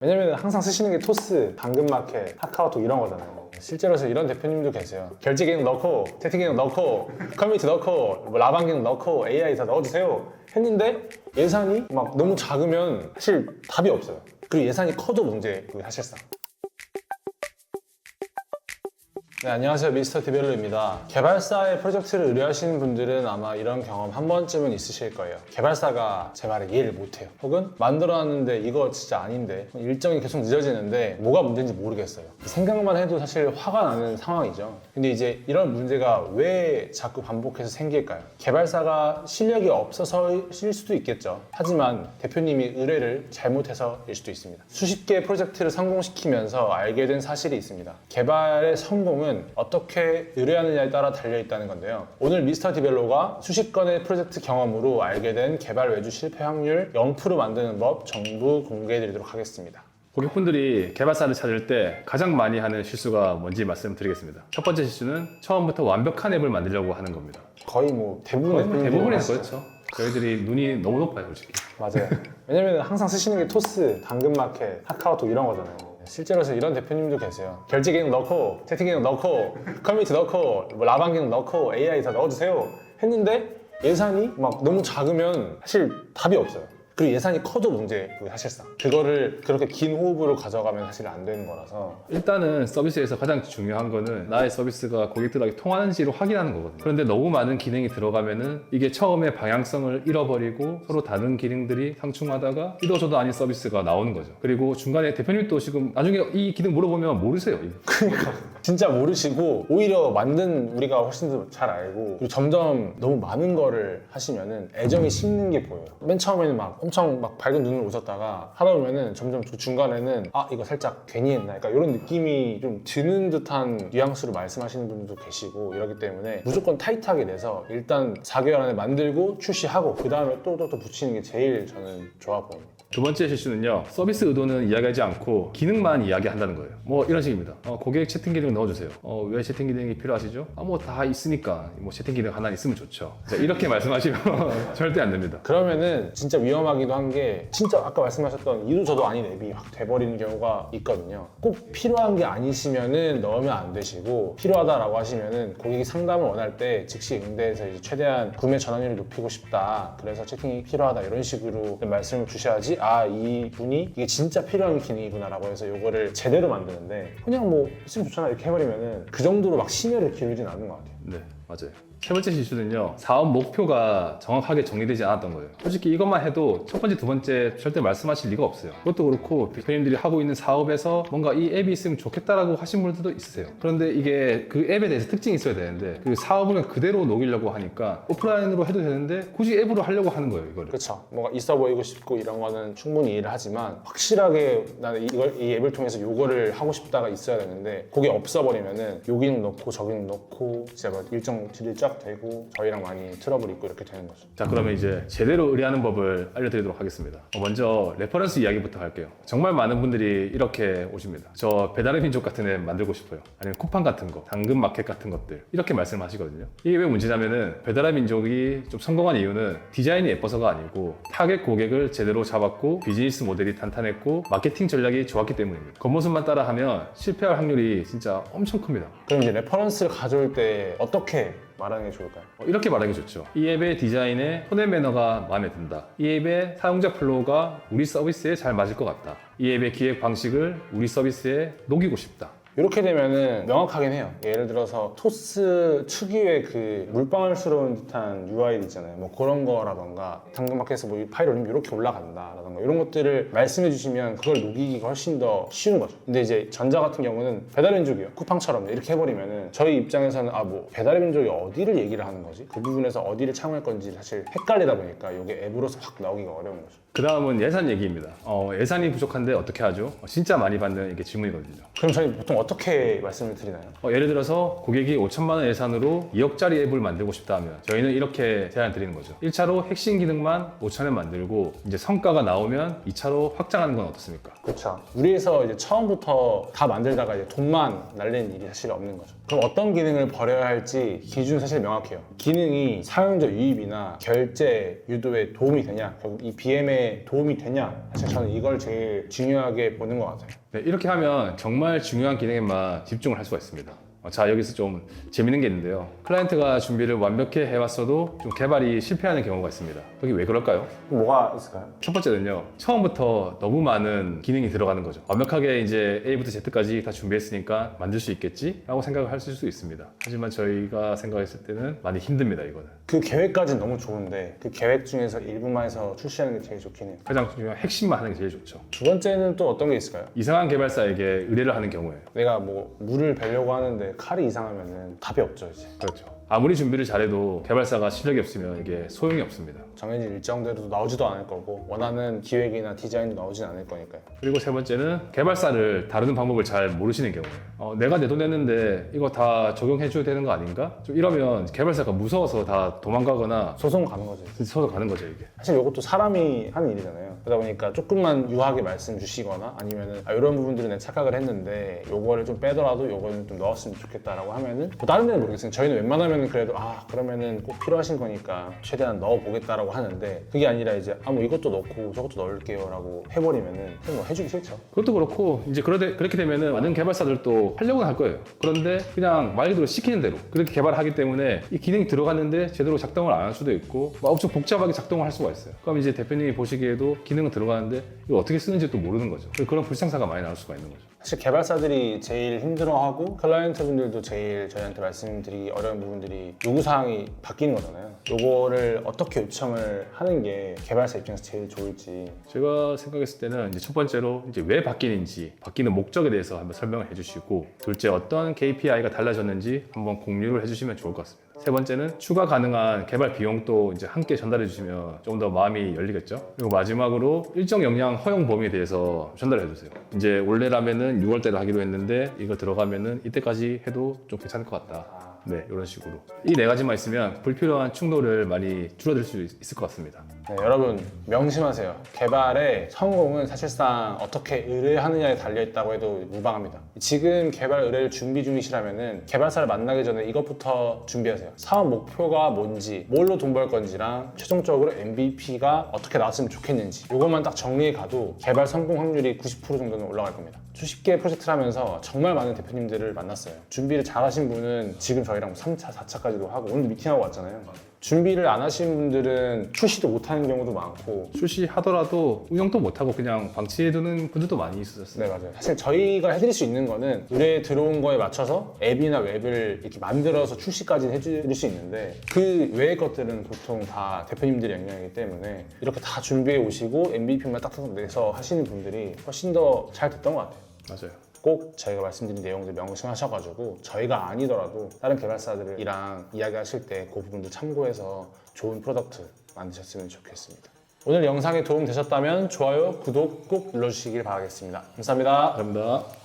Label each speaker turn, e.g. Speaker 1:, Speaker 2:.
Speaker 1: 왜냐면 항상 쓰시는 게 토스, 당근마켓, 카카오톡 이런 거잖아요. 실제로서 이런 대표님도 계세요. 결제 기능 넣고, 채팅 기능 넣고, 커뮤니티 넣고, 뭐 라방 기능 넣고, AI 다 넣어주세요 했는데 예산이 막 너무 작으면 사실 답이 없어요. 그리고 예산이 커도 문제, 사실상. 네, 안녕하세요. 미스터 디벨로입니다. 개발사의 프로젝트를 의뢰하시는 분들은 아마 이런 경험 한 번쯤은 있으실 거예요. 개발사가 제 말을 이해를 못해요. 혹은 만들어놨는데 이거 진짜 아닌데 일정이 계속 늦어지는데 뭐가 문제인지 모르겠어요. 생각만 해도 사실 화가 나는 상황이죠. 근데 이제 이런 문제가 왜 자꾸 반복해서 생길까요? 개발사가 실력이 없어서일 수도 있겠죠. 하지만 대표님이 의뢰를 잘못해서일 수도 있습니다. 수십 개의 프로젝트를 성공시키면서 알게 된 사실이 있습니다. 개발의 성공은 어떻게 의뢰하느냐에 따라 달려있다는 건데요. 오늘 미스터 디벨로가 수십 건의 프로젝트 경험으로 알게 된 개발 외주 실패 확률 0% 만드는 법 전부 공개해드리도록 하겠습니다.
Speaker 2: 고객분들이 개발사를 찾을 때 가장 많이 하는 실수가 뭔지 말씀드리겠습니다. 첫 번째 실수는 처음부터 완벽한 앱을 만들려고 하는 겁니다.
Speaker 1: 거의 뭐 대부분의
Speaker 2: 대부분이 그렇죠. 저희들이 눈이 너무 높아요, 솔직히.
Speaker 1: 맞아요. 왜냐면 항상 쓰시는 게 토스, 당근마켓, 카카오톡 이런 거잖아요. 실제로서 이런 대표님도 계세요. 결제 기능 넣고, 채팅 기능 넣고, 커뮤니티 넣고, 뭐 라방 기능 넣고, AI 다 넣어주세요 했는데 예산이 막 너무 작으면 사실 답이 없어요. 그리고 예산이 커도 문제, 사실상. 그거를 그렇게 긴 호흡으로 가져가면 사실 안 되는 거라서.
Speaker 2: 일단은 서비스에서 가장 중요한 거는 나의 서비스가 고객들에게 통하는지를 확인하는 거거든요. 그런데 너무 많은 기능이 들어가면은 이게 처음에 방향성을 잃어버리고 서로 다른 기능들이 상충하다가 이도저도 아닌 서비스가 나오는 거죠. 그리고 중간에 대표님도 지금 나중에 이 기능 물어보면 모르세요.
Speaker 1: 그러니까 진짜 모르시고 오히려 만든 우리가 훨씬 더 잘 알고 그리고 점점 너무 많은 거를 하시면은 애정이 식는 게 보여요. 맨 처음에는 막 엄청 막 밝은 눈으로 오셨다가 하다 보면은 점점 중간에는 아 이거 살짝 괜히 했나 약간 이런 느낌이 좀 드는 듯한 뉘앙스로 말씀하시는 분들도 계시고 이러기 때문에 무조건 타이트하게 내서 일단 4개월 안에 만들고 출시하고 그 다음에 또 붙이는 게 제일 저는 좋아 보입니다.
Speaker 2: 두 번째 실수는요, 서비스 의도는 이야기하지 않고 기능만 이야기한다는 거예요. 뭐 이런 식입니다. 고객 채팅 기능 넣어주세요. 왜 채팅 기능이 필요하시죠? 뭐 다 있으니까 뭐 채팅 기능 하나 있으면 좋죠. 자, 이렇게 말씀하시면 절대 안 됩니다.
Speaker 1: 그러면은 진짜 위험하기도 한 게 진짜 아까 말씀하셨던 이도 저도 아닌 앱이 확 돼버리는 경우가 있거든요. 꼭 필요한 게 아니시면은 넣으면 안 되시고 필요하다라고 하시면은 고객이 상담을 원할 때 즉시 응대해서 이제 최대한 구매 전환율을 높이고 싶다. 그래서 채팅이 필요하다 이런 식으로 말씀을 주셔야지 아 이분이 이게 진짜 필요한 기능이구나 라고 해서 이거를 제대로 만드는데 그냥 뭐 있으면 좋잖아 이렇게 해버리면은 그 정도로 막 심혈을 기울이진 않은 것 같아요.
Speaker 2: 네, 맞아요. 세 번째 실수는요, 사업 목표가 정확하게 정리되지 않았던 거예요. 솔직히 이것만 해도 첫 번째, 두 번째 절대 말씀하실 리가 없어요. 그것도 그렇고 대표님들이 하고 있는 사업에서 뭔가 이 앱이 있으면 좋겠다라고 하신 분들도 있으세요. 그런데 이게 그 앱에 대해서 특징이 있어야 되는데 그 사업을 그대로 녹이려고 하니까 오프라인으로 해도 되는데 굳이 앱으로 하려고 하는 거예요, 이거를.
Speaker 1: 그렇죠. 뭔가 있어 보이고 싶고 이런 거는 충분히 이해를 하지만 확실하게 나는 이 앱을 통해서 이거를 하고 싶다가 있어야 되는데 그게 없어버리면은 여기는 넣고 저기는 넣고 진짜 막 일정 질이 쫙 되고 저희랑 많이 트러블 있고 이렇게 되는 거죠.
Speaker 2: 자, 그러면 이제 제대로 의뢰하는 법을 알려드리도록 하겠습니다. 먼저 레퍼런스 이야기부터 할게요. 정말 많은 분들이 이렇게 오십니다. 저 배달의 민족 같은 앱 만들고 싶어요. 아니면 쿠팡 같은 거, 당근마켓 같은 것들 이렇게 말씀하시거든요. 이게 왜 문제냐면은 배달의 민족이 좀 성공한 이유는 디자인이 예뻐서가 아니고 타겟 고객을 제대로 잡았고 비즈니스 모델이 탄탄했고 마케팅 전략이 좋았기 때문입니다. 겉모습만 따라하면 실패할 확률이 진짜 엄청 큽니다.
Speaker 1: 그럼 이제 레퍼런스를 가져올 때 어떻게 말하는 게 좋을까요?
Speaker 2: 이렇게 말하기 좋죠. 이 앱의 디자인에 손의 매너가 마음에 든다. 이 앱의 사용자 플로우가 우리 서비스에 잘 맞을 것 같다. 이 앱의 기획 방식을 우리 서비스에 녹이고 싶다.
Speaker 1: 이렇게 되면은 명확하긴 해요. 예를 들어서 토스 특유의 그 물방울스러운 듯한 UI 있잖아요. 뭐 그런 거라던가 당근마켓에서 뭐 이 파일 올리면 이렇게 올라간다라던가 이런 것들을 말씀해 주시면 그걸 녹이기가 훨씬 더 쉬운 거죠. 근데 이제 전자 같은 경우는 배달의 민족이요. 쿠팡처럼 이렇게 해버리면은 저희 입장에서는 아 뭐 배달의 민족이 어디를 얘기를 하는 거지? 그 부분에서 어디를 참여할 건지 사실 헷갈리다 보니까 이게 앱으로서 확 나오기가 어려운 거죠.
Speaker 2: 그 다음은 예산 얘기입니다. 예산이 부족한데 어떻게 하죠? 진짜 많이 받는 이게 질문이거든요.
Speaker 1: 그럼 저희 보통 어떻게 말씀을 드리나요?
Speaker 2: 예를 들어서 고객이 5천만 원 예산으로 2억짜리 앱을 만들고 싶다 하면 저희는 이렇게 제안 드리는 거죠. 1차로 핵심 기능만 5천에 만들고 이제 성과가 나오면 2차로 확장하는 건 어떻습니까?
Speaker 1: 그렇죠. 우리에서 이제 처음부터 다 만들다가 이제 돈만 날리는 일이 사실 없는 거죠. 그럼 어떤 기능을 버려야 할지 기준은 사실 명확해요. 기능이 사용자 유입이나 결제 유도에 도움이 되냐, 결국 이 BM에 도움이 되냐, 사실 저는 이걸 제일 중요하게 보는 것 같아요.
Speaker 2: 네, 이렇게 하면 정말 중요한 기능에만 집중을 할 수가 있습니다. 자, 여기서 좀 재밌는 게 있는데요. 클라이언트가 준비를 완벽히 해왔어도 좀 개발이 실패하는 경우가 있습니다. 그게 왜 그럴까요?
Speaker 1: 뭐가 있을까요?
Speaker 2: 첫 번째는요, 처음부터 너무 많은 기능이 들어가는 거죠. 완벽하게 이제 A부터 Z까지 다 준비했으니까 만들 수 있겠지? 라고 생각을 하실 수 있습니다. 하지만 저희가 생각했을 때는 많이 힘듭니다, 이거는.
Speaker 1: 그 계획까지는 너무 좋은데 그 계획 중에서 일부만 해서 출시하는 게 제일 좋긴 해요.
Speaker 2: 가장 중요한 핵심만 하는 게 제일 좋죠.
Speaker 1: 두 번째는 또 어떤 게 있을까요?
Speaker 2: 이상한 개발사에게 의뢰를 하는 경우에요.
Speaker 1: 내가 뭐 물을 베려고 하는데 칼이 이상하면은 답이 없죠 이제.
Speaker 2: 그렇죠. 아무리 준비를 잘해도 개발사가 실력이 없으면 이게 소용이 없습니다.
Speaker 1: 정해진 일정대로 나오지도 않을 거고 원하는 기획이나 디자인도 나오진 않을 거니까요.
Speaker 2: 그리고 세 번째는 개발사를 다루는 방법을 잘 모르시는 경우예요. 내가 내 돈 냈는데 이거 다 적용해줘야 되는 거 아닌가? 좀 이러면 개발사가 무서워서 다 도망가거나
Speaker 1: 소송 가는 거죠.
Speaker 2: 서서 가는 거죠, 이게.
Speaker 1: 사실 이것도 사람이 하는 일이잖아요. 그러다 보니까 조금만 유하게 말씀 주시거나 아니면은 이런 부분들은 내가 착각을 했는데 요거를 좀 빼더라도 요거는 좀 넣었으면 좋겠다라고 하면은 뭐 다른 데는 모르겠어요. 저희는 웬만하면은 그래도 그러면은 꼭 필요하신 거니까 최대한 넣어보겠다라고 하는데 그게 아니라 이제 뭐 이것도 넣고 저것도 넣을게요라고 해버리면은 뭐 해주기 싫죠.
Speaker 2: 그것도 그렇고 이제 그렇게 되면은 많은 개발사들도 하려고는 할 거예요. 그런데 그냥 말 그대로 시키는 대로 그렇게 개발하기 때문에 이 기능이 들어갔는데 제대로 작동을 안 할 수도 있고 막 엄청 복잡하게 작동을 할 수가 있어요. 그럼 이제 대표님이 보시기에도 기능은 들어가는데 이거 어떻게 쓰는지 또 모르는 거죠. 그런 불상사가 많이 나올 수가 있는 거죠.
Speaker 1: 사실 개발사들이 제일 힘들어하고 클라이언트 분들도 제일 저희한테 말씀드리기 어려운 부분들이 요구사항이 바뀌는 거잖아요. 요거를 어떻게 요청을 하는 게 개발사 입장에서 제일 좋을지.
Speaker 2: 제가 생각했을 때는 이제 첫 번째로 이제 왜 바뀌는지, 바뀌는 목적에 대해서 한번 설명을 해주시고, 둘째 어떤 KPI가 달라졌는지 한번 공유를 해주시면 좋을 것 같습니다. 세 번째는 추가 가능한 개발 비용도 이제 함께 전달해 주시면 좀 더 마음이 열리겠죠. 그리고 마지막으로 일정 역량 허용 범위에 대해서 전달해 주세요. 이제 원래라면은 6월달에 하기로 했는데 이거 들어가면은 이때까지 해도 좀 괜찮을 것 같다. 네, 이런 식으로. 이 네 가지만 있으면 불필요한 충돌을 많이 줄어들 수 있을 것 같습니다.
Speaker 1: 네, 여러분 명심하세요. 개발의 성공은 사실상 어떻게 의뢰하느냐에 달려있다고 해도 무방합니다. 지금 개발 의뢰를 준비 중이시라면 개발사를 만나기 전에 이것부터 준비하세요. 사업 목표가 뭔지, 뭘로 돈 벌 건지랑 최종적으로 MVP가 어떻게 나왔으면 좋겠는지 이것만 딱 정리해 가도 개발 성공 확률이 90% 정도는 올라갈 겁니다. 수십 개의 프로젝트를 하면서 정말 많은 대표님들을 만났어요. 준비를 잘 하신 분은 지금 저희랑 3차, 4차까지도 하고 오늘 미팅하고 왔잖아요. 준비를 안 하신 분들은 출시도 못하는 경우도 많고
Speaker 2: 출시하더라도 운영도 못하고 그냥 방치해두는 분들도 많이 있었어요.
Speaker 1: 네, 맞아요. 사실 저희가 해드릴 수 있는 거는 의뢰 들어온 거에 맞춰서 앱이나 웹을 이렇게 만들어서 출시까지 해드릴 수 있는데 그 외의 것들은 보통 다 대표님들의 역량이기 때문에 이렇게 다 준비해 오시고 MVP만 딱딱 내서 하시는 분들이 훨씬 더 잘 됐던 것 같아요.
Speaker 2: 맞아요.
Speaker 1: 꼭 저희가 말씀드린 내용들 명심하셔가지고 저희가 아니더라도 다른 개발사들이랑 이야기하실 때 그 부분도 참고해서 좋은 프로덕트 만드셨으면 좋겠습니다. 오늘 영상에 도움 되셨다면 좋아요, 구독 꼭 눌러주시길 바라겠습니다. 감사합니다.
Speaker 2: 감사합니다.